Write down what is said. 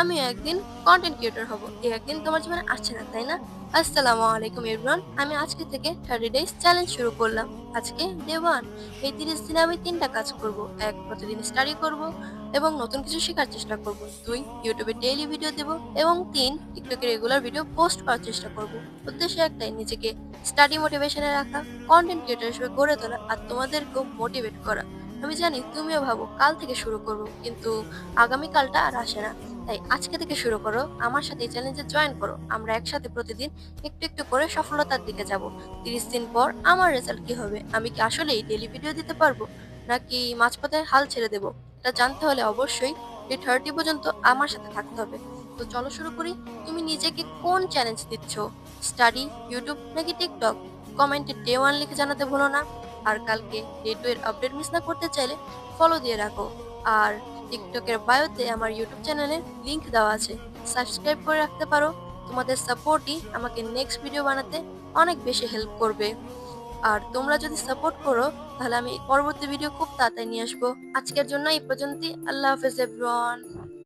আমিও একদিন content creator হব। এই একদিন তোমার জীবনে আসছে না, তাই না? আসসালামু আলাইকুম এভরিওয়ান। আমি আজকে থেকে 30 ডেজ চ্যালেঞ্জ শুরু করলাম। আজকে ডে 1। এই 30 দিনে আমি 3টা কাজ করব। 1, প্রতিদিন স্টাডি করব এবং নতুন কিছু শেখার চেষ্টা করব। 2, ইউটিউবে ডেইলি ভিডিও দেব এবং 3, টিকটকে রেগুলার ভিডিও পোস্ট করার চেষ্টা করব। উদ্দেশ্য একটাই, নিজেকে স্টাডি মোটিভেশনে রাখা, কন্টেন্ট ক্রিয়েটর হিসেবে গড়ে তোলা আর তোমাদেরকেও মোটিভেট করা। আমি জানি তুমিও ভাবো কাল থেকে শুরু করব, কিন্তু আগামী কালটা আর আসে না। তাই আজকে থেকে শুরু করো, আমার সাথে এই চ্যালেঞ্জে জয়েন করো। আমরা একসাথে প্রতিদিন একটু একটু করে সফলতার দিকে যাব। 30 দিন পর আমার রেজাল্ট কি হবে? আমি কি আসলেই ডেইলি ভিডিও দিতে পারবো, নাকি মাঝপথে হাল ছেড়ে দেবো? এটা জানতে হলে অবশ্যই ডে 30 পর্যন্ত আমার সাথে থাকতে হবে। তো চলো শুরু করি। তুমি নিজেকে কোন চ্যালেঞ্জ দিচ্ছ? স্টাডি, ইউটিউব নাকি টিকটক? কমেন্টে ডে 1 লিখে জানাতে ভুলো না। আর কালকে ডে 2 এর আপডেট মিস না করতে চাইলে ফলো দিয়ে রাখো। আর টিকটকের বায়োতে আমার ইউটিউব চ্যানেলের লিংক দেওয়া আছে, সাবস্ক্রাইব করে রাখতে পারো। তোমাদের সাপোর্টই আমাকে নেক্সট ভিডিও বানাতে অনেক বেশি হেল্প করবে। আর তোমরা যদি সাপোর্ট করো, তাহলে আমি পরবর্তী ভিডিও খুব তাড়াতাড়ি নিয়ে আসবো। আজকের জন্য এই পর্যন্তই। আল্লাহ হাফেজ এভরিওয়ান।